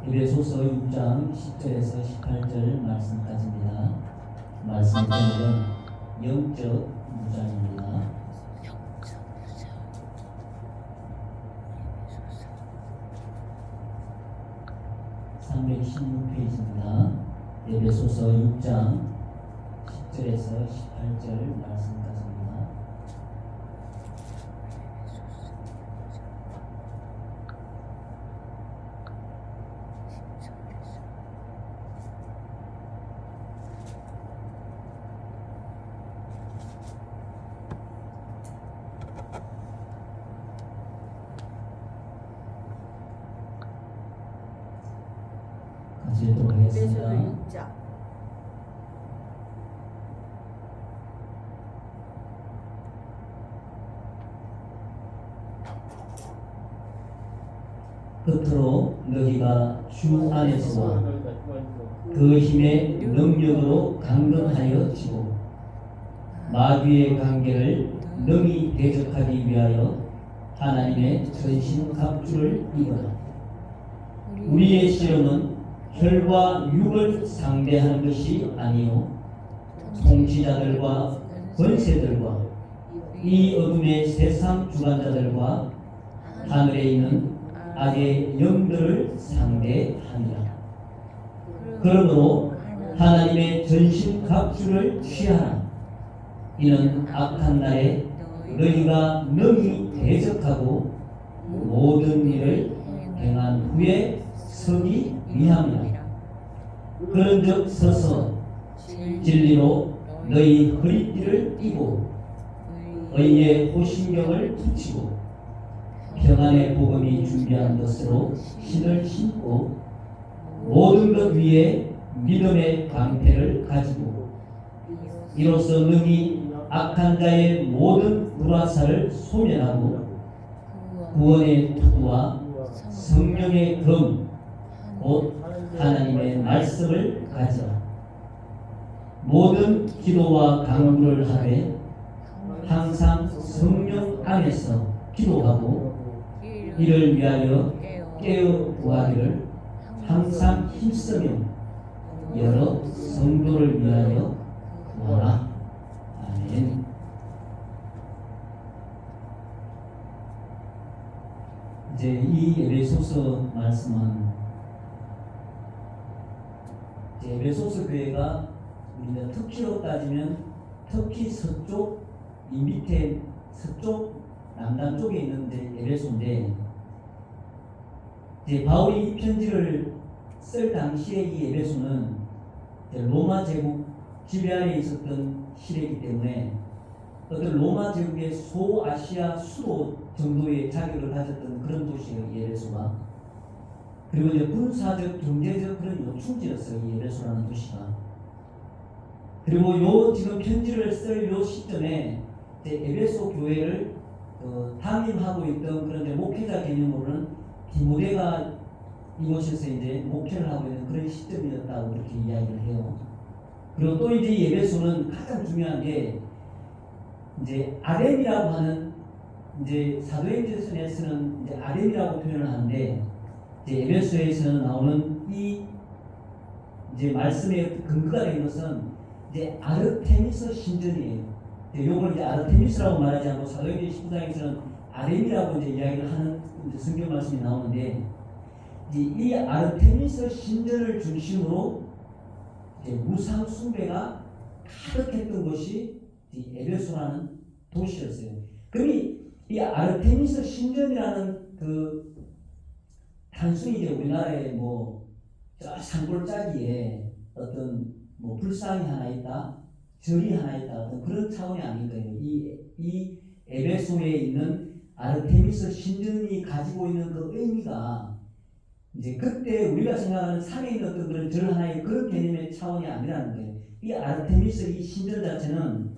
에베소서 6장 10절에서 18절 말씀까지입니다. 말씀의 제목은 영적 무장입니다. 316페이지입니다. 에베소서 6장 10절에서 18절 말씀까지입니다. 같이 읽도록 하겠습니다. 에베소서 6장 끝으로 너희가 주 안에서와 그 힘의 능력으로 강건하여 지고 마귀의 관계를 능히 대적하기 위하여 하나님의 전신 갑주를 입어라. 우리의 시험은 혈과 육을 상대하는 것이 아니요 통치자들과 권세들과 이 어둠의 세상 주관자들과 하늘에 있는 악의 영들을 상대하니라. 그러므로 하나님의 전신 갑주를 취하라. 이는 악한 날에 너희가 능히 대적하고 모든 일을 행한 후에 서기 위함이라. 그런즉 서서 진리로 너희 허리띠를 띠고 의의 호신경을 붙이고 평안의 복음이 준비한 것으로 신을 신고 모든 것 위에 믿음의 방패를 가지고 이로써 능히 악한 자의 모든 불화살을 소멸하고 구원의 투구와 성령의 검 곧 하나님의 말씀을 가져라. 모든 기도와 간구를 하되 항상 성령 안에서 기도하고 이를 위하여 깨어 구하기를 항상 힘쓰며 여러 성도를 위하여 구하라. 아멘. 이제 이 에베소서 말씀은 에베소서 교회가 우리가 터키로 따지면 터키 서쪽 이 밑에 서쪽 남단 쪽에 있는데 에베소인데 이제 바울이 이 편지를 쓸 당시에 이 에베소는 로마 제국 지배 아래 있었던 시대이기 때문에 어떤 로마 제국의 소아시아 수도 정도의 자격을 가졌던 그런 도시예요, 이 에베소가. 그리고 이제 군사적, 경제적 그런 요충지였어요, 이 에베소라는 도시가. 그리고 요 지금 편지를 쓸 요 시점에 이제 에베소 교회를 담임하고 있던 그런 이제 목회자 개념으로는 디모데가 이곳에서 이제 목회를 하고 있는 그런 시점이었다고 그렇게 이야기를 해요. 그리고 또 이제 이 에베소는 가장 중요한 게 이제 아렘이라고 하는 이제 사도행전에서는 이제 아렘이라고 표현을 하는데 이제 에베소에서 나오는 이 이제 말씀의 근거가 된 것은 이제 아르테미스 신전이에요. 요걸 이제 아르테미스라고 말하지 않고 사도행전 19장에서는 아렘이라고 이제 이야기를 하는 이제 성경 말씀이 나오는데 이 아르테미스 신전을 중심으로 이제 무상 숭배가 가득했던 것이 이 에베소라는 도시였어요. 그럼 이 아르테미스 신전이라는 그 단순히 이제 우리나라에 뭐 산골짜기에 어떤 뭐 불상이 하나 있다, 절이 하나 있다, 어떤 그런 차원이 아닌 거예요. 이 에베소에 있는 아르테미스 신전이 가지고 있는 그 의미가 이제 그때 우리가 생각하는 산에 있는 어떤 그런 절 하나의 그런 개념의 차원이 아니라는 거예요. 이 아르테미스 이 신전 자체는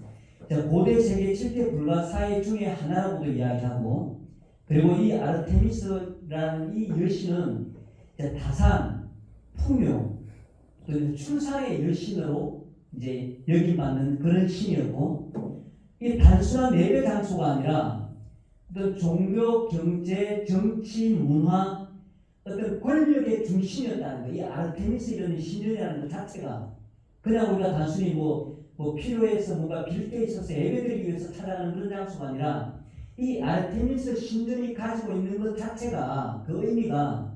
고대 세계 7대 불가사의 중에 하나라고도 이야기하고, 그리고 이 아르테미스라는 이 여신은 다산, 풍요, 출산의 여신으로 이제 여김받는 그런 신이었고, 이 단순한 예배 장소가 아니라 어떤 종교, 경제, 정치, 문화, 어떤 권력의 중심이었다는 거예요. 이 아르테미스라는 신전이라는 것 자체가 그냥 우리가 단순히 뭐 필요해서 뭔가 빌 때 있어서 예배드리기 위해서 찾아가는 그런 장소가 아니라 이 아르테미스 신전이 가지고 있는 것 자체가 그 의미가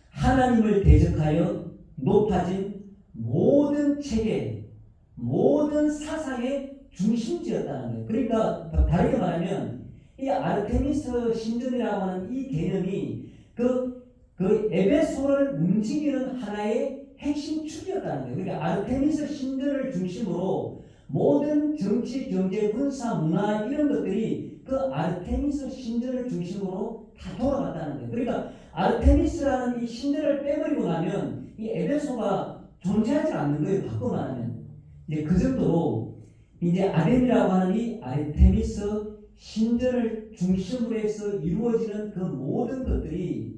하나님을 대적하여 높아진 모든 체계, 모든 사상의 중심지였다는 거예요. 그러니까 다르게 말하면 이 아르테미스 신전이라고 하는 이 개념이 그 에베소를 움직이는 하나의 핵심 축이었다는 거예요. 그러니까 아르테미스 신전을 중심으로 모든 정치, 경제, 군사, 문화 이런 것들이 그 아르테미스 신전을 중심으로 다 돌아갔다는 거예요. 그러니까 아르테미스라는 이 신전을 빼버리고 나면 이 에베소가 존재하지 않는 거예요. 바꿔 말하면 이제 그 정도로 이제 아덴이라고 하는 이 아르테미스 신전을 중심으로 해서 이루어지는 그 모든 것들이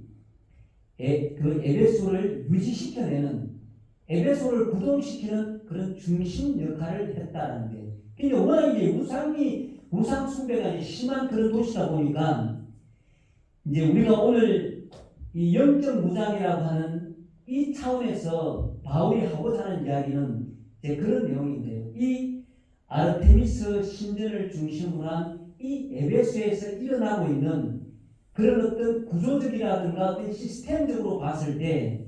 그 에베소를 유지시켜내는, 에베소를 구동시키는 그런 중심 역할을 했다는 게. 그러니까 워낙 이제 우상 숭배가 이제 심한 그런 도시다 보니까 이제 우리가 오늘 이 영적 무장이라고 하는 이 차원에서 바울이 하고자 하는 이야기는 이제 그런 내용인데요. 이 아르테미스 신전을 중심으로 한 이 에베소에서 일어나고 있는 그런 어떤 구조적이라든가 어떤 시스템적으로 봤을 때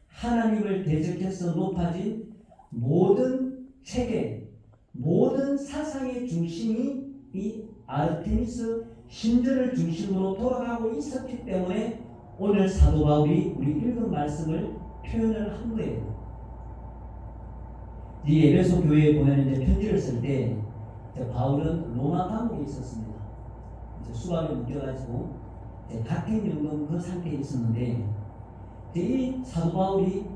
하나님을 대적해서 높아진 모든 체계, 모든 사상의 중심이 이 아르테미스 신전을 중심으로 돌아가고 있었기 때문에 오늘 사도 바울이 우리 읽은 말씀을 표현을 한 거예요. 이 에베소 교회에 보면 이제 편지를 쓸 때 바울은 로마 감옥에 있었습니다. 이제 수감에 묶여가지고 각행연금 그 상태에 있었는데 이 사도 바울이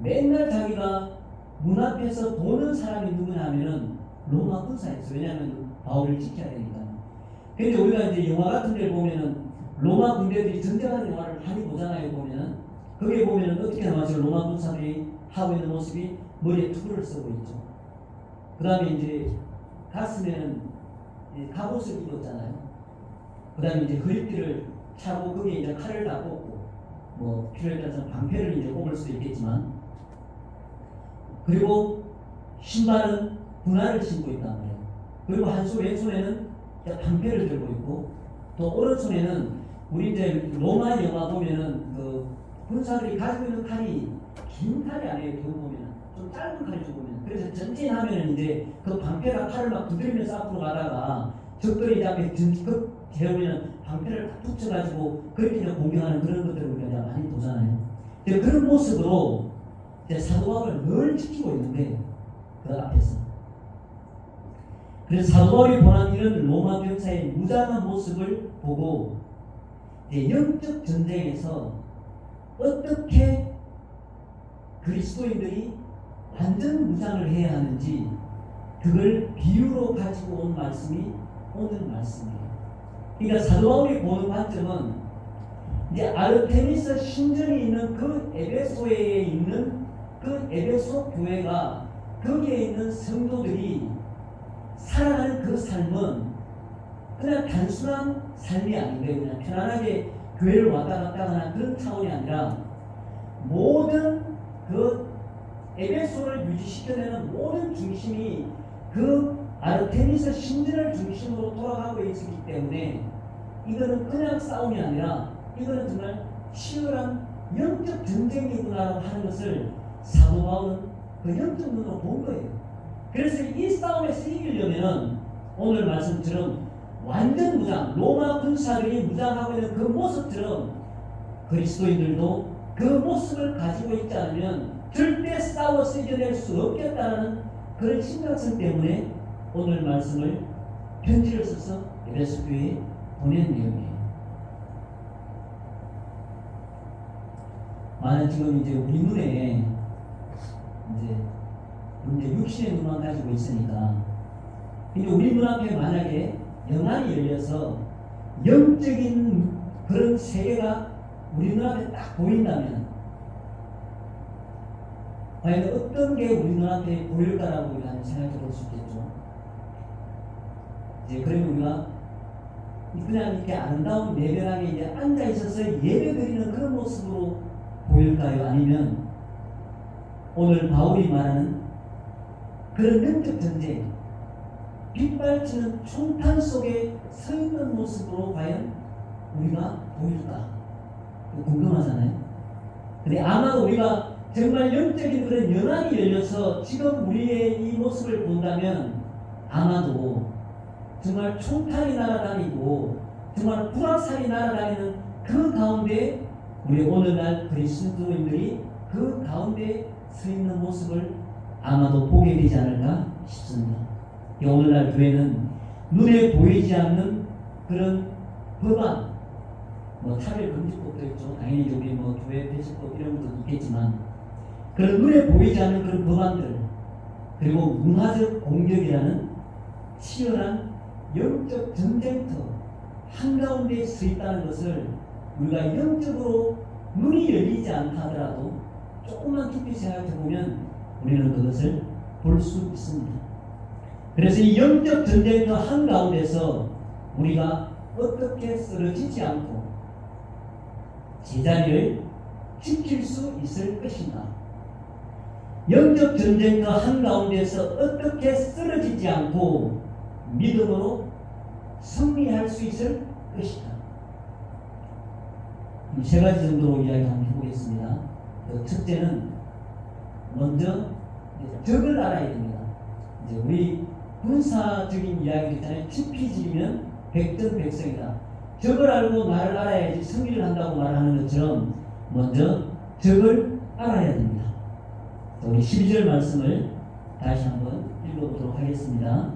맨날 자기가 문 앞에서 보는 사람이 누구냐 하면은 로마 군사였어요. 왜냐하면 바울을 지켜야 되니까. 근데 우리가 이제 영화 같은 데 보면은 로마 군대들이 전쟁하는 영화를 많이 보잖아요. 보면은 거기에 보면은 어떻게 나와서 로마 군사들이 하고 있는 모습이 머리에 투구를 쓰고 있죠. 그 다음에 이제 가슴에는 갑옷을 입었잖아요. 그 다음에 이제 허리띠를 차고 거기에 이제 칼을 다 꽂고 뭐 필요에 따라서 방패를 이제 꼽을 수도 있겠지만, 그리고 신발은 분할을 신고 있단 말이에요. 그리고 왼손에는 방패를 들고 있고, 또 오른손에는 우리 이제 로마 영화 보면은 그 군사들이 가지고 있는 칼이 긴 칼이 아니에요. 경우 보면은 좀 짧은 칼이죠 보면. 그래서 전진하면은 이제 그 방패가 칼을 막 두드리면서 앞으로 가다가 적들이 이제 앞에 전급 재우면 방패를 딱 붙여가지고 그렇게 이제 공격하는 그런 것들을 우리가 많이 보잖아요. 그런 모습으로 이제 사도 바울을 늘 지키고 있는데 그 앞에서. 그래서 사도 바울이 보는 이런 로마 병사의 무장한 모습을 보고 이제 영적 전쟁에서 어떻게 그리스도인들이 완전 무장을 해야 하는지 그걸 비유로 가지고 온 말씀이 오늘 말씀이에요. 그러니까 사도 바울이 보는 관점은 이제 아르테미스 신전이 있는 그 에베소에 있는 그 에베소 교회가 거기에 있는 성도들이 살아가는 그 삶은 그냥 단순한 삶이 아닌데 그냥 편안하게 교회를 왔다 갔다 하는 그런 차원이 아니라 모든 그 에베소를 유지시켜내는 모든 중심이 그 아르테미스 신전을 중심으로 돌아가고 있기 때문에 이거는 그냥 싸움이 아니라 이거는 정말 치열한 영적 전쟁이구나라고 하는 것을 사도 바울은 그 영적 눈으로 본 거예요. 그래서 이 싸움에서 이기려면은 오늘 말씀처럼 완전 무장, 로마 군사들이 무장하고 있는 그 모습처럼 그리스도인들도 그 모습을 가지고 있지 않으면 절대 싸워서 이겨낼 수 없겠다는 그런 심각성 때문에 오늘 말씀을 편지를 써서 에베소 교회에 보낸 내용이에요. 만약 지금 이제 우리 눈에 이제 육신의 눈만 가지고 있으니까, 근데 우리 눈앞에 만약에 영안이 열려서 영적인 그런 세계가 우리 눈앞에 딱 보인다면 과연 어떤 게 우리 눈앞에 보일까라고 우리가 생각해 볼 수 있겠죠. 이제 그러면 우리가 그냥 이렇게 아름다운 내변함에 이제 앉아 있어서 예배드리는 그런 모습으로 보일까요? 아니면 오늘 바울이 말하는 그런 영적 전쟁, 빗발치는 총탄 속에 서 있는 모습으로 과연 우리가 보일까? 궁금하잖아요. 근데 아마도 우리가 정말 영적인 그런 연합이 열려서 지금 우리의 이 모습을 본다면 아마도 정말 총탄이 날아다니고 정말 불화살이 날아다니는 그 가운데 우리 오늘날 그리스도인들이 그 가운데 서 있는 모습을 아마도 보게 되지 않을까 싶습니다. 오늘날 교회는 눈에 보이지 않는 그런 법안, 차별금지법도 있죠. 당연히 우리 교회 배수법 이런 것도 있겠지만 그런 눈에 보이지 않는 그런 법안들, 그리고 문화적 공격이라는 치열한 영적 전쟁터 한가운데 서 있다는 것을 우리가 영적으로 눈이 열리지 않다 하더라도 조금만 깊이 생각해 보면 우리는 그것을 볼 수 있습니다. 그래서 이 영적 전쟁터 한가운데서 우리가 어떻게 쓰러지지 않고 제자리를 지킬 수 있을 것인가? 영적 전쟁터 한가운데서 어떻게 쓰러지지 않고 믿음으로 승리할 수 있을 것이다. 세 가지 정도로 이야기 한번 해보겠습니다. 첫째는 먼저 적을 알아야 됩니다. 이제 우리 군사적인 이야기를 있잖아요. 지피지면 백전백승이다. 적을 알고 나를 알아야지 승리를 한다고 말하는 것처럼 먼저 적을 알아야 됩니다. 우리 12절 말씀을 다시 한번 읽어보도록 하겠습니다.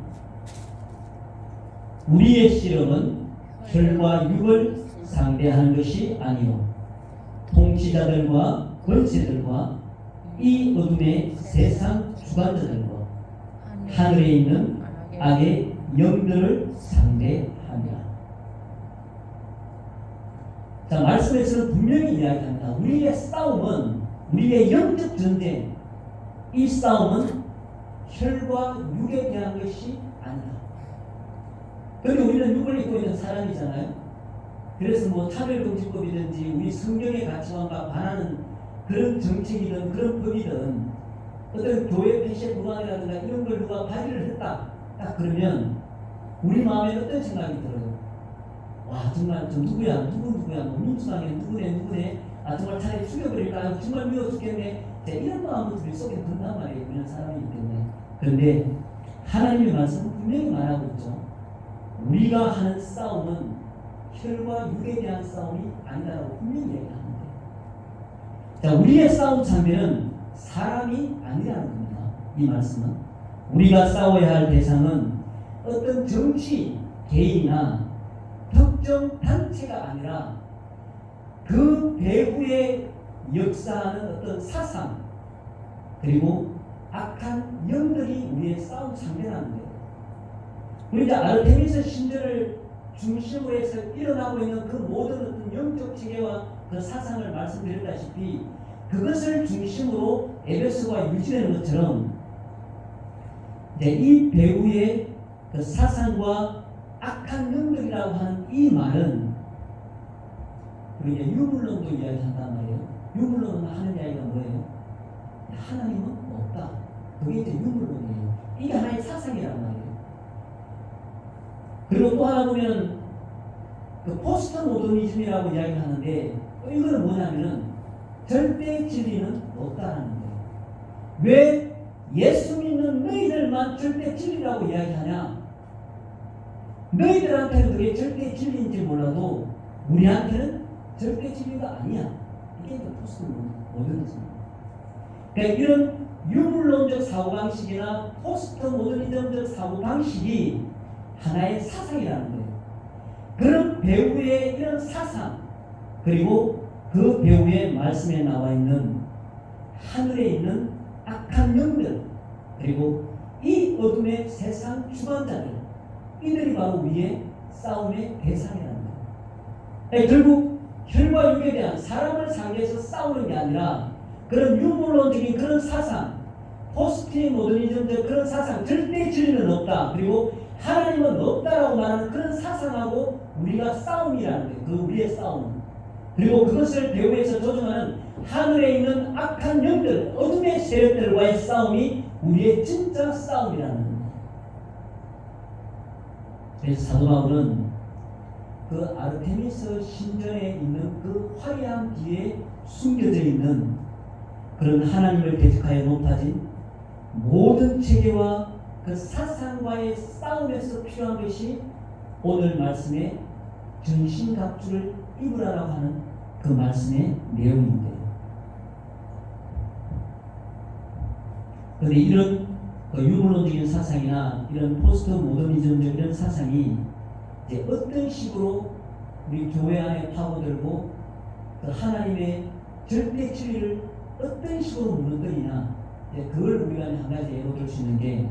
우리의 실험은 혈과 육을 상대하는 것이 아니요 통치자들과 권세들과 이 어둠의 세상 주관자들과 하늘에 있는 악의 영들을 상대하며. 자, 말씀에서는 분명히 이야기합니다. 우리의 싸움은, 우리의 영적 전쟁, 이 싸움은 혈과 육에 대한 것이 아니다. 그런데 우리는 육을 입고 있는 사람이잖아요. 그래서 차별금지법이든지 우리 성경의 가치관과 반하는 그런 정책이든 그런 법이든 어떤 교회 폐쇄 불안이라든가 이런 걸 누가 발의를 했다. 딱 그러면 우리 마음에 어떤 생각이 들어요? 와, 정말 저 누구야? 누구야? 민주당에 누구네? 아, 정말 차라리 죽여버릴까? 정말 미워 죽겠네. 이런 마음은 우리 속에 든단 말이에요. 이런 사람이기 때문에. 그런데 하나님의 말씀은 분명히 말하고 있죠. 우리가 하는 싸움은 혈과 육에 대한 싸움이 아니다라고 분명히 얘기하는데, 자, 우리의 싸움 상대는 사람이 아니라는 겁니다. 이 말씀은 우리가 싸워야 할 대상은 어떤 정치 개인이나 특정 단체가 아니라 그 배후에 역사하는 어떤 사상, 그리고 악한 영들이 우리의 싸움 상대라는 거예요. 우리가 아르테미스 신전을 중심으로 해서 일어나고 있는 그 모든 어떤 영적 체계와 그 사상을 말씀드렸다시피 그것을 중심으로 에베소가 유지되는 것처럼 이 배후의 그 사상과 악한 영들이라고 하는 이 말은 우리가 유물론도 이야기한단 말이에요. 유물론은 하는 이야기가 뭐예요? 하나님은 없다. 그게 이제 유물론이에요. 이게 하나의 사상이란 말이에요. 그리고 또 하나 보면 그 포스트 모더니즘이라고 이야기를 하는데 이거는 뭐냐면은 절대 진리는 없다라는 거예요. 왜 예수 믿는 너희들만 절대 진리라고 이야기하냐? 너희들한테는 그게 절대 진리인지 몰라도 우리한테는 절대 진리가 아니야. 이게 이제 포스트 모더니즘입니다. 그러니까 이런 유물론적 사고방식이나 포스트 모더니즘적 사고방식이 하나의 사상이라는 거예요. 그런 배후의 이런 사상, 그리고 그 배후의 말씀에 나와 있는 하늘에 있는 악한 영들, 그리고 이 어둠의 세상 주관자들, 이들이 바로 우리의 싸움의 대상이라는 거예요. 결국 혈과 육에 대한 사람을 상대해서 싸우는 게 아니라 그런 유물론적인 그런 사상, 포스트 모더니즘적 그런 사상, 절대 진리는 없다. 그리고 하나님은 없다라고 말하는 그런 사상하고 우리가 싸움이라는 거예요. 그 우리의 싸움. 그리고 그것을 배후에서 조종하는 하늘에 있는 악한 영들, 어둠의 세력들과의 싸움이 우리의 진짜 싸움이라는 겁니다. 그래서 사도 바울은 그 아르테미스 신전에 있는 그 화려한 뒤에 숨겨져 있는 그런 하나님을 대적하여 높아진 모든 체계와 그 사상과의 싸움에서 필요한 것이 오늘 말씀의 전신갑주를 입으라라고 하는 그 말씀의 내용인데, 그런데 이런 유물론적인 사상이나 이런 포스트 모더니즘적 이런 사상이 이제 어떤 식으로 우리 교회 안에 파고들고 그 하나님의 절대 진리를 어떤 식으로 무너뜨리냐, 그걸 우리가 한 가지 예로 들 수 있는 게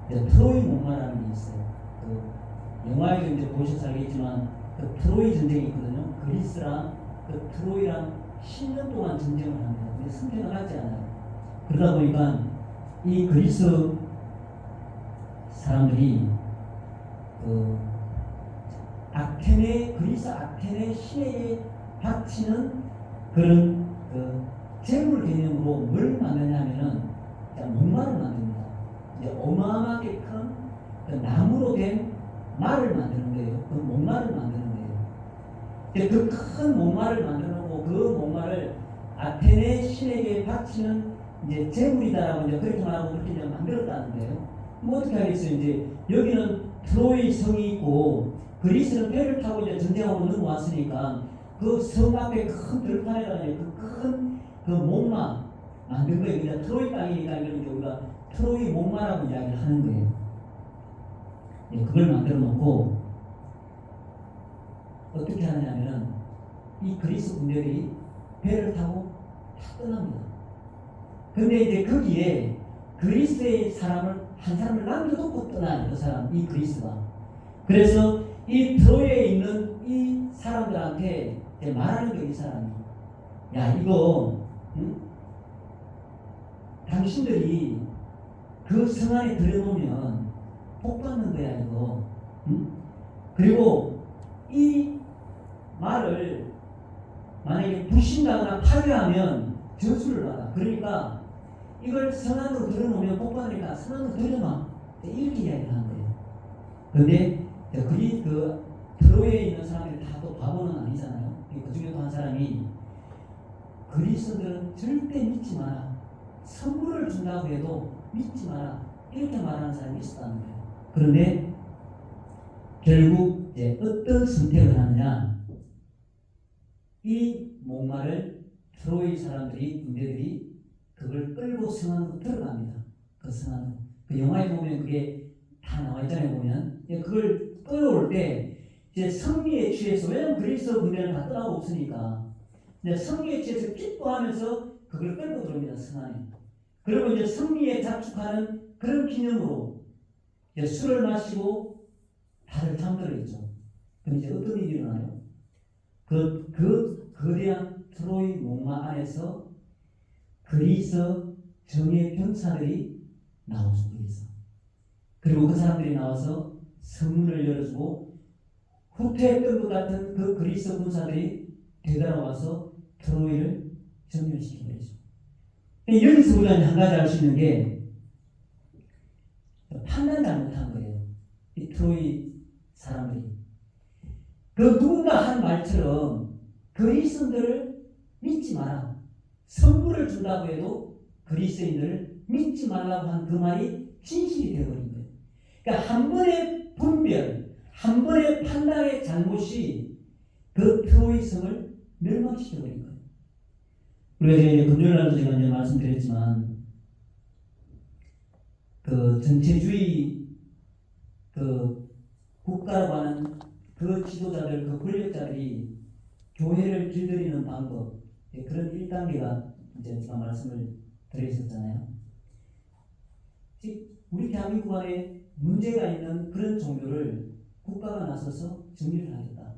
트로이 목마라는 게 있어요. 그 영화에도 이제 보셔서 알겠지만 그 트로이 전쟁이 있거든요. 그리스랑 그 트로이랑 10년 동안 전쟁을 합니다. 근데 승패가 같지 않아요. 그러다 보니까 이 그리스 사람들이 그 그리스 아테네 신에게 바치는 그런 그 재물 개념으로 뭘 만드냐면은 목마를 만듭니다. 이제 어마어마하게 큰 그 나무로 된 말을 만드는 거예요. 그 목마를 만드는 거예요. 그 큰 목마를 만들고 그 목마를 아테네 신에게 바치는 이제 재물이다라고 이제 그렇게 말하고 그렇게 이제 만들었다는 거예요. 뭐 어떻게 하겠어요? 이제 여기는 트로이 성이 있고 그리스는 배를 타고 이제 전쟁하고 넘어왔으니까 그 성 앞에 큰 들판에다가 그 큰 목마 만든 거예요. 그냥 트로이 땅이니까 이런 게 우리가 트로이 목마라고 이야기를 하는 거예요. 그걸 만들어 놓고 어떻게 하느냐면은 이 그리스 군대들이 배를 타고 다 떠납니다. 근데 이제 거기에 그리스의 한 사람을 남겨두고 떠나요. 그 사람, 이 그리스가. 그래서 이 트로이에 있는 이 사람들한테 말하는 게 이 사람이, 야 이거 당신들이 그 성 안에 들여놓으면 복 받는 거야 이거. 그리고 이 말을 만약에 불신당하거나 파괴하면 저주를 받아. 그러니까 이걸 성 안으로 들여놓으면 복 받으니까 성 안으로 들여놔. 이렇게 이야기를 하는 거예요. 그런데 그 트로이에 있는 사람들이 다 또 바보는 아니잖아요. 그 중에 또 한 사람이 그리스도들은 절대 믿지 마라. 선물을 준다고 해도 믿지 마라. 이렇게 말하는 사람이 있었다는 거예요. 그런데 결국 이제 어떤 선택을 하느냐, 이 목마를 트로이 사람들이, 군대들이 그걸 끌고 성 안으로 들어갑니다. 그 성 안으로. 그 영화에 보면 그게 다 나와 있잖아요. 보면 그걸 끌어올 때 이제 승리에 취해서, 왜냐면 그리스 군대는 다 떠나고 없으니까 이제 승리에 취해서 기뻐하면서 그걸 끌고 들어옵니다. 성 안에. 그리고 이제 승리에 자축하는 그런 기념으로 이제 술을 마시고 다들 잠들어 있죠. 그럼 이제 어떤 일이 일어나요? 그 거대한 트로이 목마 안에서 그리스 정예 병사들이 나오죠. 거기서. 그리고 그 사람들이 나와서 성문을 열어주고 후퇴했던 것 같은 그 그리스 군사들이 되돌아와서 트로이를 점령시켜버리죠. 여기서 우리가 한 가지 알 수 있는 게 판단 잘못한 거예요. 이 트로이 사람들이. 그 누군가 한 말처럼 그리스인들을 믿지 마라. 선물을 준다고 해도 그리스인들을 믿지 말라고 한 그 말이 진실이 되어버린 거예요. 그러니까 한 번의 분별, 한 번의 판단의 잘못이 그 트로이 성을 멸망시켜버린 거예요. 우리가 이제 금요일날도 제가 이제 말씀드렸지만 그 전체주의 그 국가라고 하는 그 지도자들, 그 권력자들이 교회를 길들이는 방법, 그런 1단계가 이제 제가 말씀을 드렸었잖아요. 즉 우리 대한민국 안에 문제가 있는 그런 종교를 국가가 나서서 정리를 하겠다.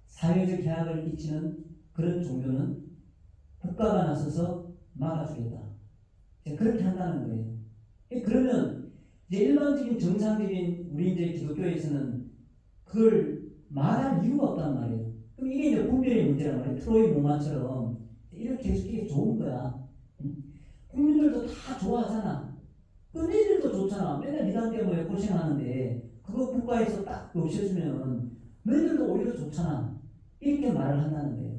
사회적 해악을 끼치는 그런 종교는 국가가 나서서 막아주겠다. 그렇게 한다는 거예요. 그러면 이제 일반적인 정상적인 우리 이제 기독교에서는 그걸 말할 이유가 없단 말이에요. 그럼 이게 이제 분별의 문제란 말이에요. 트로이 목마처럼 이렇게 해서 이게 좋은 거야. 국민들도 다 좋아하잖아. 너희들도 좋잖아. 맨날 이단 때문에 고생하는데 그거 국가에서 딱 없애주면 너희들도 오히려 좋잖아. 이렇게 말을 한다는 거예요.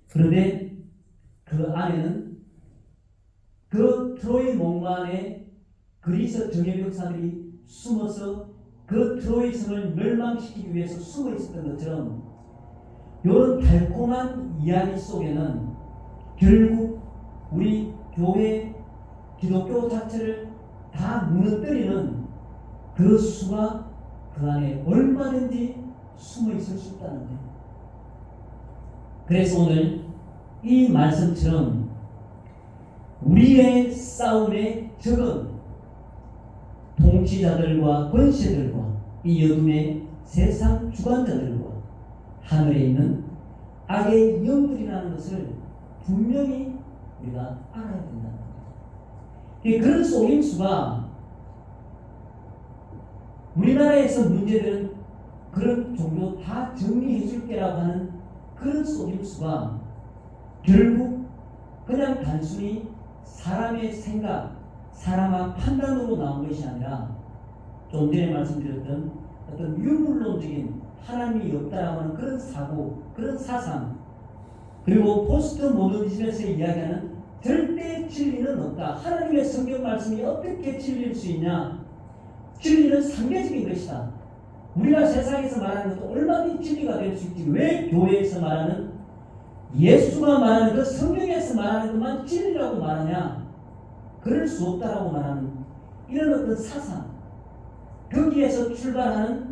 그런데 그 안에는 그 트로이 목만에 그리스 정예병사들이 숨어서 그 트로이 성을 멸망시키기 위해서 숨어 있었던 것처럼 이런 달콤한 이야기 속에는 결국 우리 교회 기독교 자체를 다 무너뜨리는 그 수가 그 안에 얼마든지 숨어 있을 수 있다는 거예요. 그래서 오늘 이 말씀처럼 우리의 싸움의 적은 통치자들과 권세들과 이 어둠의 세상 주관자들과 하늘에 있는 악의 영들이라는 것을 분명히 우리가 알아야 된다는 거예요. 그런 속임수가 우리나라에서 문제되는 그런 종교 다 정리해 줄게라고 하는 그런 속임수가 결국 그냥 단순히 사람의 생각, 사람의 판단으로 나온 것이 아니라 좀 전에 말씀드렸던 어떤 유물론적인 하나님이 없다라고 하는 그런 사고, 그런 사상, 그리고 포스트 모더니즘에서 이야기하는 절대 진리는 없다. 하나님의 성경 말씀이 어떻게 진리일 수 있냐? 진리는 상대적인 것이다. 우리가 세상에서 말하는 것도 얼마든지 진리가 될 수 있지. 왜 교회에서 말하는 예수가 말하는 그 성경에서 말하는 것만 진리라고 말하냐? 그럴 수 없다라고 말하는 이런 어떤 사상, 거기에서 출발하는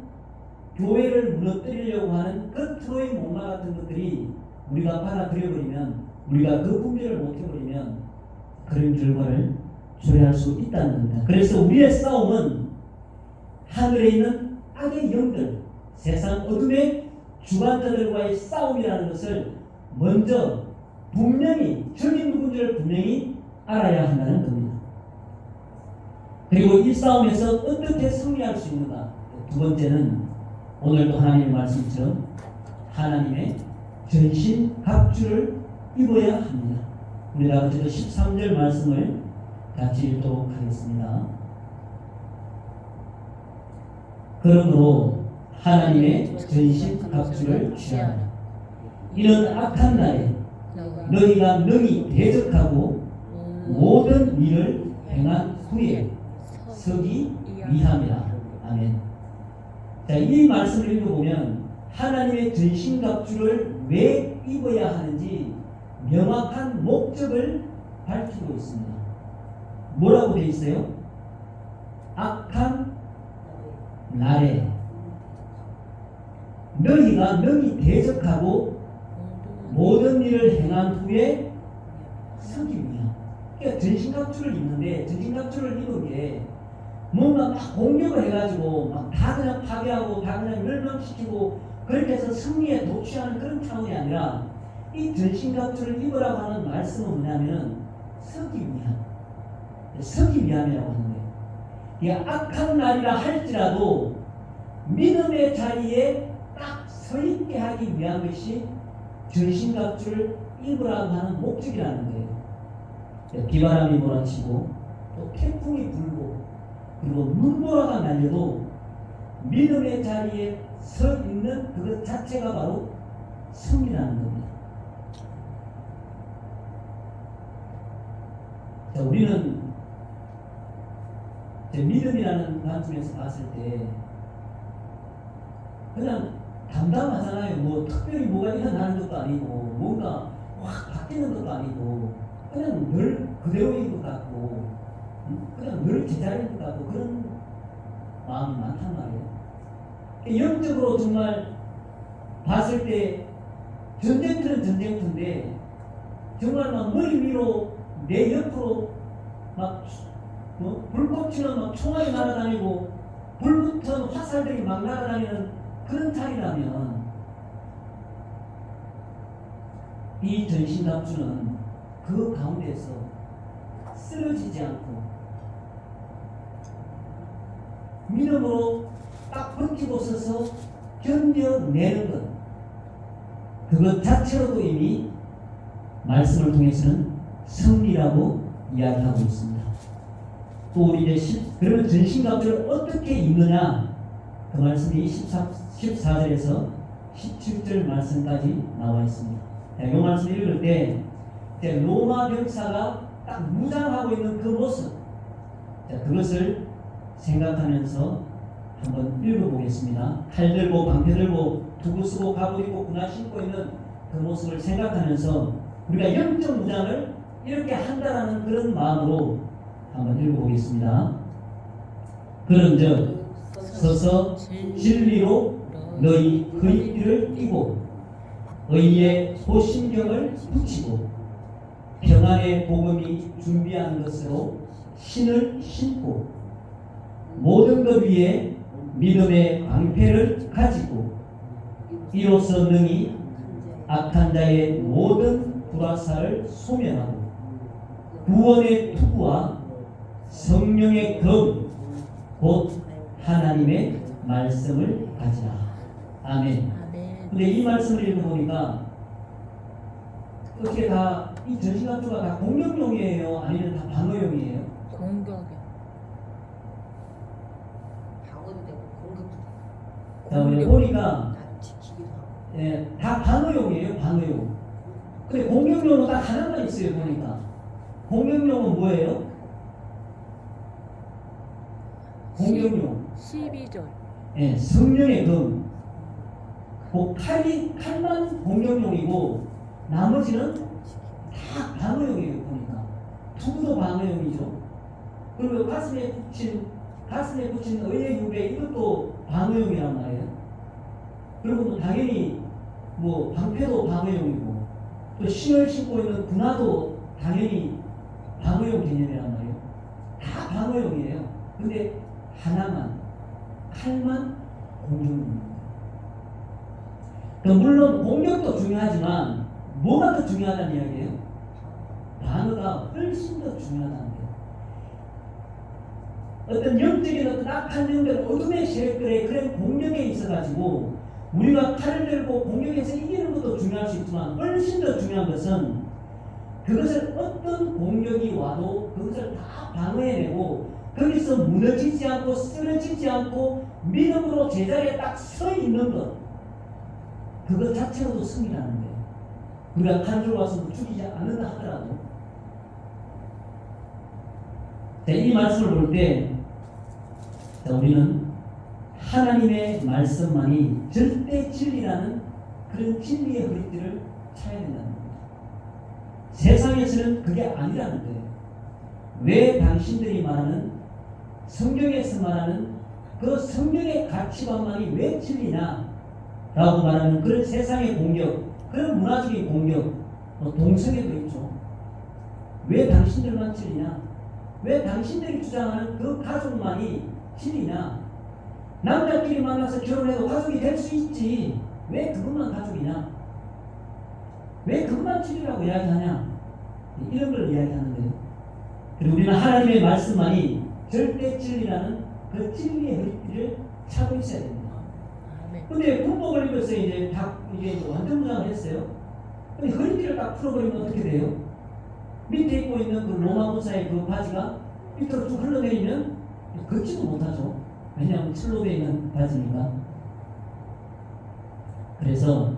교회를 무너뜨리려고 하는 그 트로이 목마 같은 것들이 우리가 받아들여버리면, 우리가 그 분별을 못해버리면 그런 결과를 초래할 수 있다는 겁니다. 그래서 우리의 싸움은 하늘에 있는 악의 영들, 세상 어둠의 주관자들과의 싸움이라는 것을 먼저 분명히 적이 누군지를 분명히 알아야 한다는 겁니다. 그리고 이 싸움에서 어떻게 승리할 수 있는가? 두 번째는 오늘도 하나님의 말씀처럼 하나님의 전신 갑주를 입어야 합니다. 우리가 어제도 13절 말씀을 같이 읽도록 하겠습니다. 그러므로 하나님의 전신 갑주를 취하라. 이런 악한 날에 너희가 능히 대적하고 모든 일을 행한 후에 서기 위함이라. 아멘. 자, 이 말씀을 읽어보면 하나님의 전신갑주를 왜 입어야 하는지 명확한 목적을 밝히고 있습니다. 뭐라고 되어 있어요? 악한 날에 너희가 능히 대적하고 모든 일을 행한 후에 서기 위함. 그러니까 전신갑주를 입는데 전신갑주를 입은 게 뭔가 막 공격을 해가지고 막 다 그냥 파괴하고 다 그냥 멸망시키고 그렇게 해서 승리에 도취하는 그런 차원이 아니라 이 전신갑주를 입으라고 하는 말씀은 뭐냐면 서기 위함, 서기 위함이라고 하는 거예요. 이 악한 날이라 할지라도 믿음의 자리에 딱 서 있게 하기 위한 것이 전신갑주를 입으라고 하는 목적이라는 거예요. 비바람이 몰아치고 또 태풍이 불고 그리고 눈보라가 날려도 믿음의 자리에 서 있는 그것 자체가 바로 승리라는 겁니다. 자, 우리는 믿음이라는 관점에서 봤을 때 그냥 담담하잖아요. 뭐 특별히 뭐가 일어나는 것도 아니고 뭔가 확 바뀌는 것도 아니고 그냥 늘 그대로인 것 같고 그냥 늘 제자리인 것 같고 그런 마음이 많단 말이에요. 영적으로 정말 봤을 때 전쟁터는 전쟁터인데 정말 막 머리 위로 내 옆으로 막 불꽃처럼 막 총알이 날아다니고 불붙은 화살들이 막 날아다니는 그런 자리라면 이 전신갑주는 그 가운데서 쓰러지지 않고 믿음으로 딱 버티고 서서 견뎌내는 것, 그것 자체로도 이미 말씀을 통해서는 승리라고 이야기하고 있습니다. 또 우리 이제 그러면 전신갑주를 어떻게 입느냐, 그 말씀이 14절에서 17절 말씀까지 나와 있습니다. 이 말씀 읽을 때 로마 병사가 딱 무장하고 있는 그 모습, 그것을 생각하면서 한번 읽어보겠습니다. 칼 들고 방패 들고 두구 쓰고 갑옷 입고 군화 신고 있는 그 모습을 생각하면서 우리가 영적 무장을 이렇게 한다라는 그런 마음으로 한번 읽어보겠습니다. 그런즉 서서 진리로 너희 허리띠를 띠고 의의 호심경을 붙이고 평안의 복음이 준비한 것으로 신을 신고 모든 것 위에 믿음의 방패를 가지고 이로써 능히 악한 자의 모든 불화살을 소멸하고 구원의 투구와 성령의 검 곧 하나님의 말씀을 가지라. 아멘. 근데 이 말씀을 읽어보니까 어떻게 다 이 전신갑주가 다 공격용이에요? 아니면 다 방어용이에요? 공격이요. 방어도 되고 공격도 되고. 자, 우리 보니까 난 지키기도 하고. 예, 다 방어용이에요, 방어용. 근데 공격용은 딱 하나만 있어요, 보니까. 공격용은 뭐예요? 공격용. 12절. 예, 성령의 검. 그 칼만 공격용이고 나머지는 다 방어용이에요, 보니까. 투구도 방어용이죠. 그리고 가슴에 붙인 의의 유배 이것도 방어용이란 말이에요. 그리고 또 당연히 뭐 방패도 방어용이고 또 신을 신고 있는 군화도 당연히 방어용 개념이란 말이에요. 다 방어용이에요. 근데 하나만 칼만 공격용입니다. 물론 공격도 중요하지만 뭐가 더 중요하다는 이야기예요? 방어가 훨씬 더 중요하다는 거예요. 어떤 영적인 어떤 악한 영들, 어둠의 세력들의 그런 공격에 있어가지고 우리가 칼을 들고 공격해서 이기는 것도 중요할 수 있지만 훨씬 더 중요한 것은 그것을 어떤 공격이 와도 그것을 다 방어해내고 거기서 무너지지 않고 쓰러지지 않고 믿음으로 제자리에 딱 서 있는 것, 그것 자체로도 승리라는 거예요. 우리가 칼 들고 와서 죽이지 않는다 하더라도. 자, 이 말씀을 볼 때 우리는 하나님의 말씀만이 절대 진리라는 그런 진리의 허리띠를 차야 된다는 겁니다. 세상에서는 그게 아니라는 거예요. 왜 당신들이 말하는 성경에서 말하는 그 성경의 가치관만이 왜 진리냐 라고 말하는 그런 세상의 공격, 그런 문화적인 공격, 동성애도 있죠. 왜 당신들만 진리냐? 왜 당신들이 주장하는 그 가족만이 진리냐? 남자끼리 만나서 결혼해도 가족이 될 수 있지. 왜 그것만 가족이냐? 왜 그것만 진리라고 이야기하냐? 이런 걸 이야기하는 거예요. 그리고 우리는 하나님의 말씀만이 절대 진리라는 그 진리의 허리띠를 차고 있어야 됩니다. 근데 군복을 입어서 이제 완전 무장을 했어요. 근데 허리띠를 딱 풀어버리면 어떻게 돼요? 밑에 입고 있는 그 로마 군사의 그 바지가 밑으로 쭉 흘러내리면 걷지도 못하죠. 왜냐하면 철로 되어 있는 바지니까. 그래서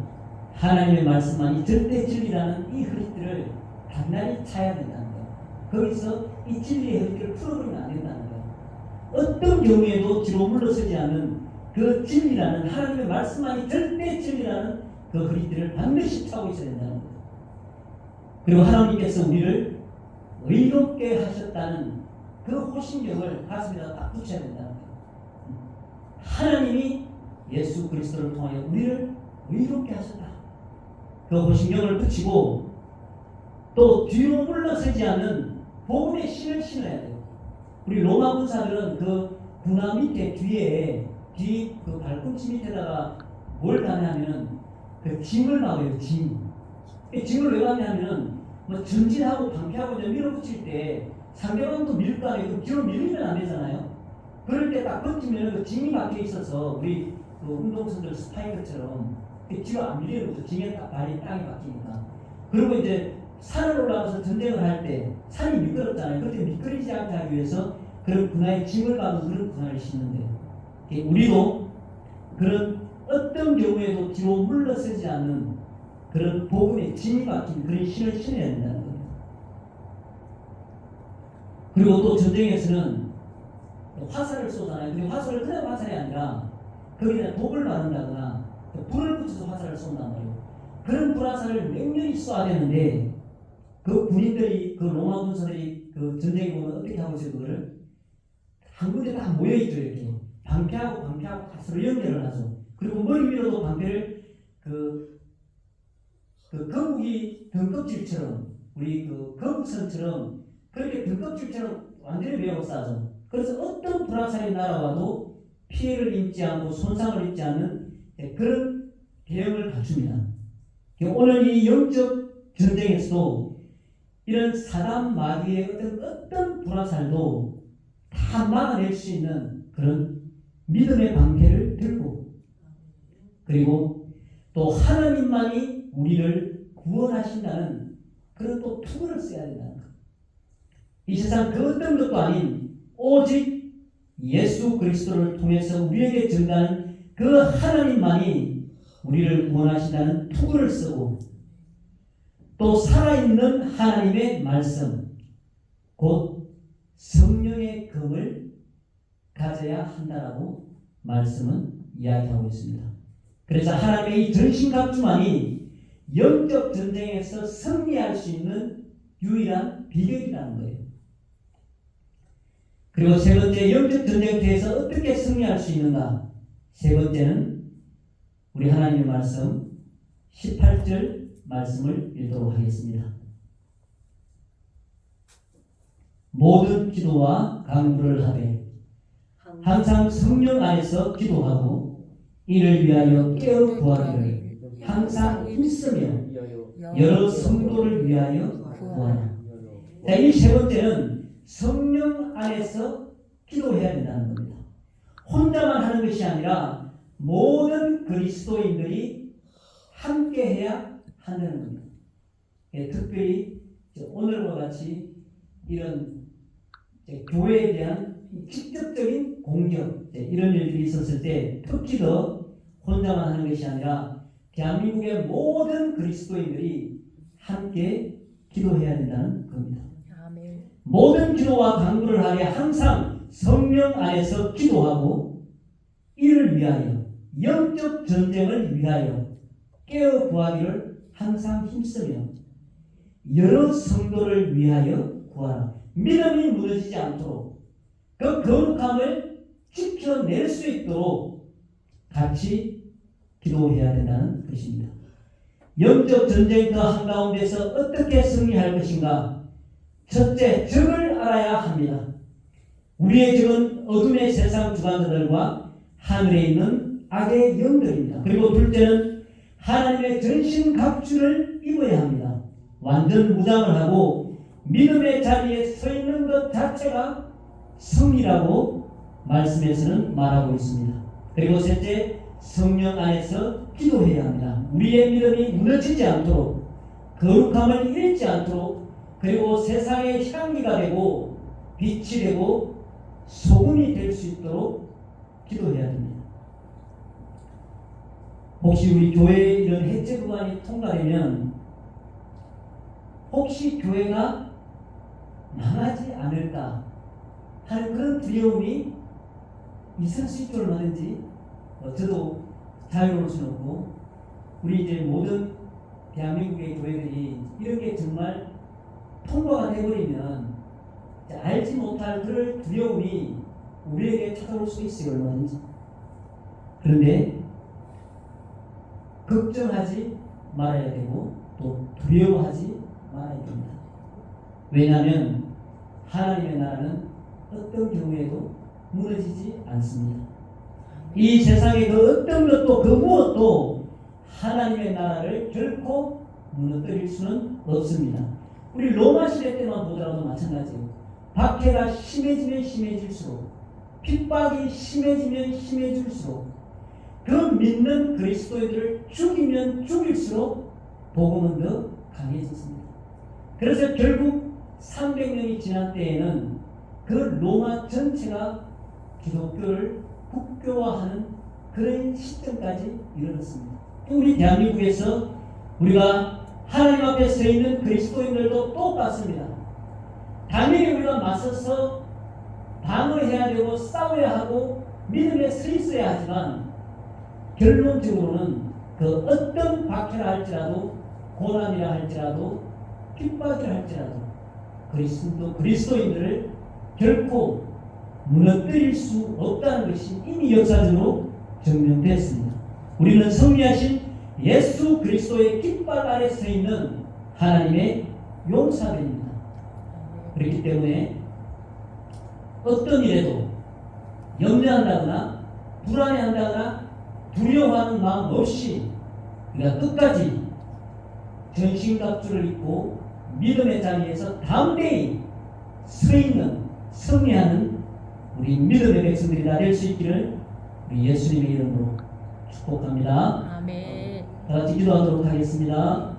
하나님의 말씀만이 절대 진리라는 이 허리띠를 단단히 차야 된다는 거예요. 거기서 이 진리의 허리띠를 풀어버리면 안 된다는 거예요. 어떤 경우에도 뒤로 물러서지 않는 그 진리라는 하나님의 말씀만이 절대 진리라는 그 허리띠를 반드시 차고 있어야 된다는 거예요. 그리고 하나님께서 우리를 의롭게 하셨다는 그 호신경을 가슴에다 딱 붙여야 된다는 거예요. 하나님이 예수 그리스도를 통하여 우리를 의롭게 하셨다. 그 호신경을 붙이고 또 뒤로 물러서지 않는 복음의 신을 신어야 돼요. 우리 로마 군사들은 그 군화 밑에 뒤에 그 발꿈치 밑에다가 뭘 다냐면은 그 짐을 막아요. 짐을 왜 막냐면은 뭐 전진하고 방패하고 이제 밀어붙일 때 상대방도 밀 거 아니에요. 뒤로 밀리면 안 되잖아요. 그럴 때 딱 버티면 그 짐이 막혀 있어서 우리 그 운동선수들 스파이크처럼 뒤로 안 밀리는 거죠. 징에 딱 발이 땅에 박히니까. 그리고 이제 산을 올라가서 전쟁을 할 때 산이 미끄럽잖아요. 그때 미끄러지지 않게 하기 위해서 그런 군화에 짐을 가는 그런 군화를 신는데 우리도 그런 어떤 경우에도 뒤로 물러서지 않는 그런 복음에 짐이 박힌 그런 신을 신어야 된다는 겁니다. 그리고 또 전쟁에서는 화살을 쏘잖아요. 근데 화살을 그냥 화살이 아니라 거기다 독을 바른다거나 불을 붙여서 화살을 쏜단 말이에요. 그런 불화살을 맹렬히 쏘아야 되는데 그 군인들이 그 로마 군사들이 그 전쟁에 보면 어떻게 하고 있어요? 그거를 한 군데 딱 모여있죠. 이렇게 방패하고 서로 연결을 하죠. 그리고 머리 위로도 방패를 그 거북이 등껍질처럼 우리 그 거북선처럼 그렇게 등껍질처럼 완전히 메고 싸죠. 그래서 어떤 불화살이 날아와도 피해를 입지 않고 손상을 입지 않는 그런 대응을 갖춥니다. 오늘 이 영적 전쟁에서도 이런 사단 마귀의 어떤 불화살도 다 막아낼 수 있는 그런 믿음의 방패를 들고 그리고 또 하나님만이 우리를 구원하신다는 그런 또 투구를 써야 된다는 것. 이 세상 그 어떤 것도 아닌 오직 예수 그리스도를 통해서 우리에게 전가하는 그 하나님만이 우리를 구원하신다는 투구를 쓰고 또 살아있는 하나님의 말씀 곧 성령의 검을 가져야 한다라고 말씀은 이야기하고 있습니다. 그래서 하나님의 이 전신갑주만이 영적 전쟁에서 승리할 수 있는 유일한 비결이라는 거예요. 그리고 세 번째, 영적 전쟁터에서 어떻게 승리할 수 있는가? 세 번째는 우리 하나님의 말씀 18절 말씀을 읽도록 하겠습니다. 모든 기도와 간구를 하되 항상 성령 안에서 기도하고 이를 위하여 깨어 구하기를 항상 힘쓰며 여러 성도를 위하여 구하라. 자, 이 세 번째는 성령 안에서 기도해야 된다는 겁니다. 혼자만 하는 것이 아니라 모든 그리스도인들이 함께 해야 한다는 겁니다. 특별히 오늘과 같이 이런 교회에 대한 직접적인 공격 이런 일들이 있었을 때 특히 더 혼자만 하는 것이 아니라 대한민국의 모든 그리스도인들이 함께 기도해야 된다는 겁니다. 아멘. 모든 기도와 간구를 하되 항상 성령 안에서 기도하고 이를 위하여 영적 전쟁을 위하여 깨어 구하기를 항상 힘쓰며 여러 성도를 위하여 구하라. 믿음이 무너지지 않도록 그 거룩함을 지켜낼 수 있도록 같이 기도해야 된다는 것입니다. 영적 전쟁터 한가운데서 어떻게 승리할 것인가? 첫째, 적을 알아야 합니다. 우리의 적은 어둠의 세상 주관자들과 하늘에 있는 악의 영들입니다. 그리고 둘째는 하나님의 전신갑주를 입어야 합니다. 완전 무장을 하고 믿음의 자리에 서 있는 것 자체가 승리라고 말씀에서는 말하고 있습니다. 그리고 셋째, 성령 안에서 기도해야 합니다. 우리의 믿음이 무너지지 않도록 거룩함을 잃지 않도록 그리고 세상의 향기가 되고 빛이 되고 소금이 될 수 있도록 기도해야 됩니다. 혹시 우리 교회에 이런 해체 구간이 통과되면 혹시 교회가 망하지 않을까 하는 그런 두려움이 있을 수 있도록 얼마든지 저도 자유로울 수는 없고 우리 이제 모든 대한민국의 교회들이 이런 게 정말 통과가 되어버리면 알지 못할 그런 두려움이 우리에게 찾아올 수 있어요. 얼마든지. 그런데 걱정하지 말아야 되고 또 두려워하지 말아야 됩니다. 왜냐하면 하나님의 나라는 어떤 경우에도 무너지지 않습니다. 이 세상의 그 어떤 것도 그 무엇도 하나님의 나라를 결코 무너뜨릴 수는 없습니다. 우리 로마 시대 때만 보더라도 마찬가지예요. 박해가 심해지면 심해질수록 핍박이 심해지면 심해질수록 그 믿는 그리스도인들을 죽이면 죽일수록 복음은 더 강해졌습니다. 그래서 결국 300년이 지난 때에는 그 로마 전체가 기독교를 국교화하는 그런 시점까지 이르렀습니다. 우리 대한민국에서 우리가 하나님 앞에 서 있는 그리스도인들도 똑같습니다. 당연히 우리가 맞서서 방어해야 되고 싸워야 하고 믿음에 서 있어야 하지만 결론적으로는 그 어떤 박해라 할지라도 고난이라 할지라도 핍박이라 할지라도 그리스도인들을 결코 무너뜨릴 수 없다는 것이 이미 역사적으로 증명됐습니다. 우리는 승리하신 예수 그리스도의 깃발 아래 서 있는 하나님의 용사들입니다. 그렇기 때문에 어떤 일에도 염려한다거나 불안해한다거나 두려워하는 마음 없이 우리가 끝까지 전신갑주를 입고 믿음의 자리에서 담대히 서 있는 승리하는 우리 믿음의 백성들이 다 될 수 있기를 우리 예수님의 이름으로 축복합니다. 아멘. 다 같이 기도하도록 하겠습니다.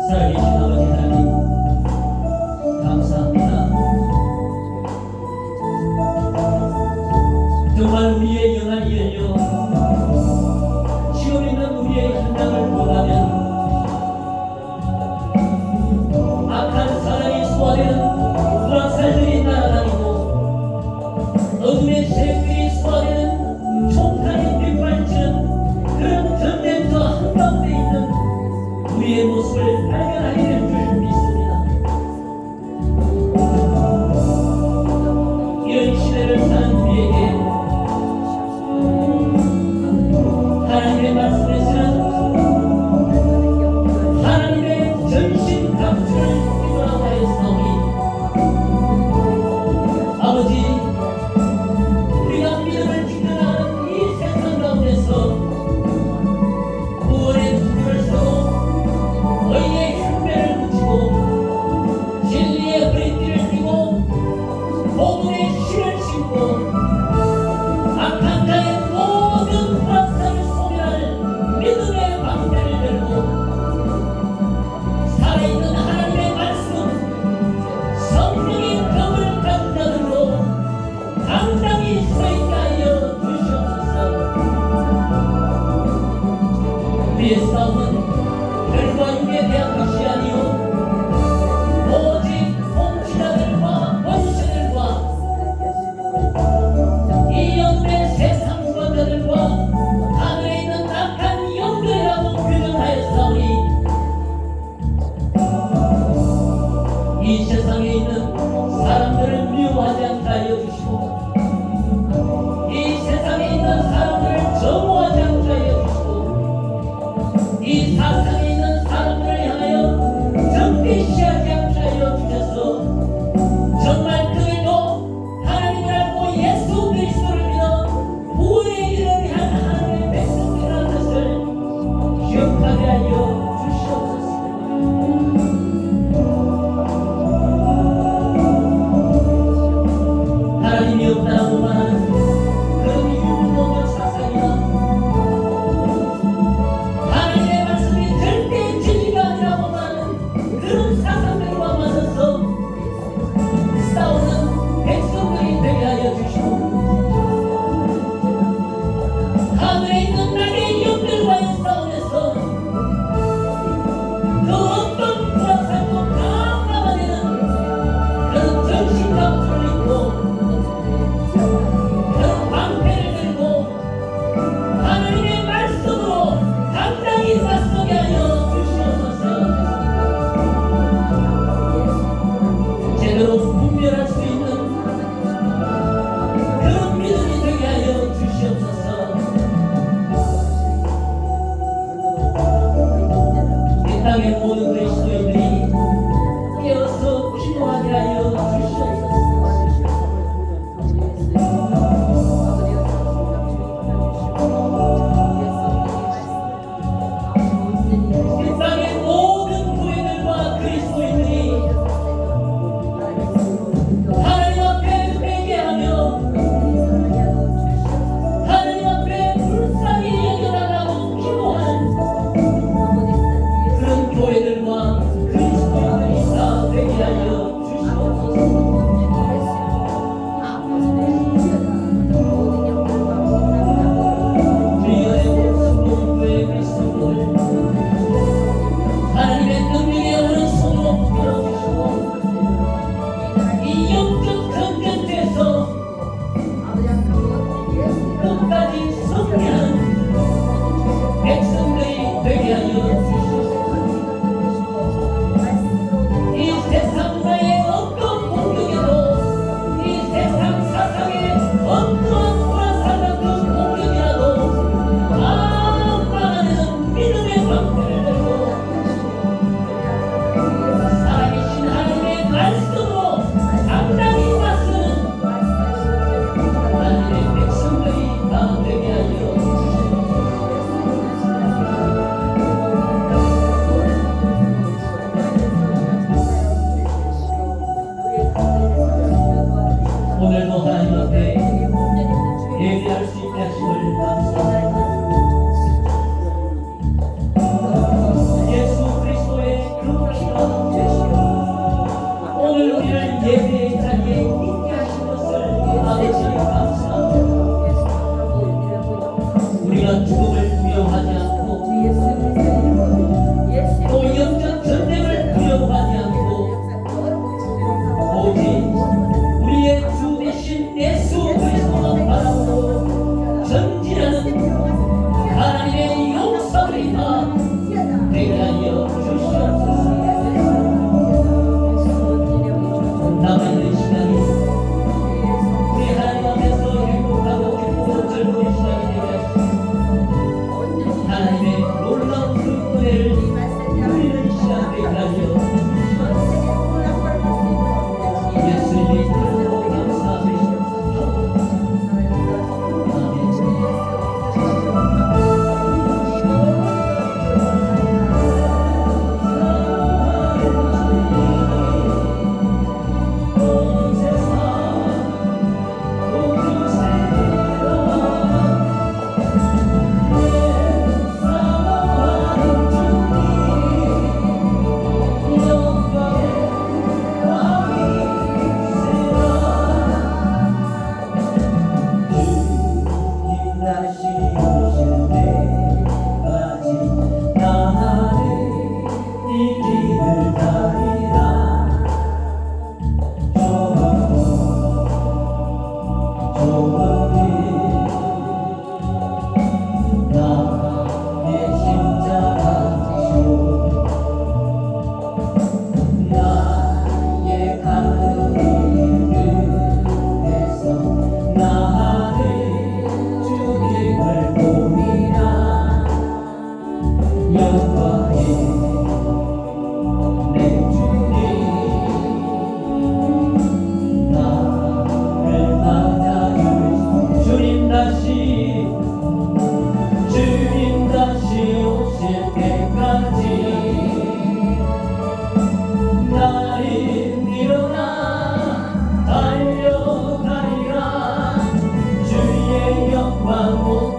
살아계신 아버지 하나님 감사합니다. 정말 우리의 영안이 열려 지금 있는 우리의 현장을 보라면 악한 사람이 소화되는 불화살들이 날아다니고 어둠의 세력들이 소화되는 총탄이 빗발치는 그런 전쟁터 한가운데 있는 우리의 모습을 발견하게 될 줄 믿습니다. 이런 시대를 사는 우리에게 하나님의 말씀에서는 하나님의 전신 갑주를 입으라고 하였사오니 아버지 우리가 믿음을 지켜나가는 이 세상 가운데서 구원의 투구를 서고 의의 흉배를 붙이고 진리의 허리띠를 띠고 복음의 실을 신고 악한 자의 모든 불화살을 소멸할 믿음의 방패를 들고 살아있는 하나님의 말씀 성령의 검을 가진 자들로 당당히 서 있게 하여 주시옵소서. 우리의 싸움은 혈과 육에 대한 것이 아니오 오직 통치자들과 원수들과 이 영의 세상 주관자들과 하늘에 있는 악한 영들이라고 규정하였사오니 이 세상에 있는 사람들을 미워하지 않게 하여 주시고 이 세상에 있는 사람들을 정오하지 않게 하여 주시고 이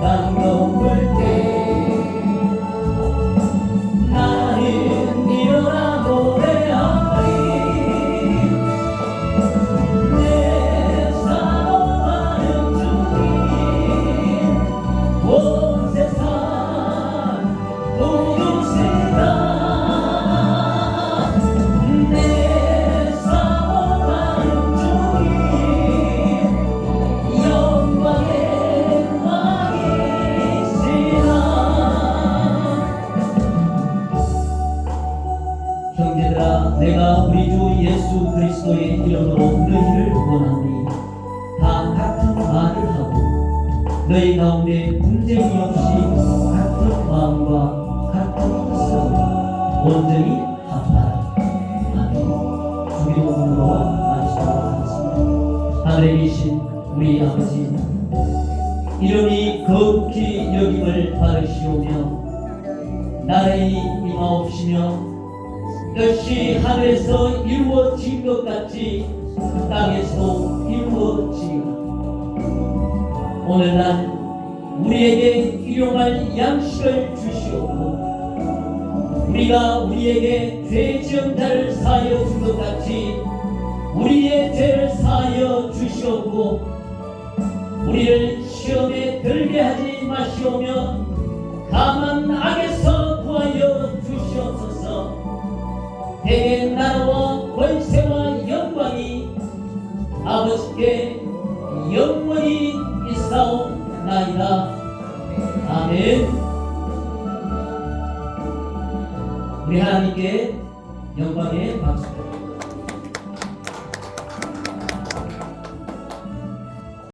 강 넘을 때 나는 일어나 노래하리 내 사랑하는 주님 온 세상 모두세다 내 사랑하는 주님 영광의 왕이시라. 형제들아 내가 우리 주 예수 그리스도의 이름으로 너희를 원하노니 다 같은 말을 하고 너희 가운데 분쟁이 없이 같은 마음과 같은 뜻으로 온전히 합하라. 아멘. 주기도문으로 마치도록 하겠습니다. 하늘에 계신 우리 아버지 이름이 거룩히 여김을 받으시오며 나라의 임하옵시며 뜻이 하늘에서 이루어진 것 같이 땅에서도 이루어지리라. 오늘날 우리에게 일용할 양식을 주시옵고 우리가 우리에게 죄 지은 자를 사하여 준 것 같이 우리의 죄를 사하여 주시옵고 우리를 시험에 들게 하지 마시오며 다만 악에서 구하여 주시옵소서. 대개 나라와 권세와 영광이 아버지께 영원히 있사옵나이다. 아멘. 우리 하나님께 영광의 박수.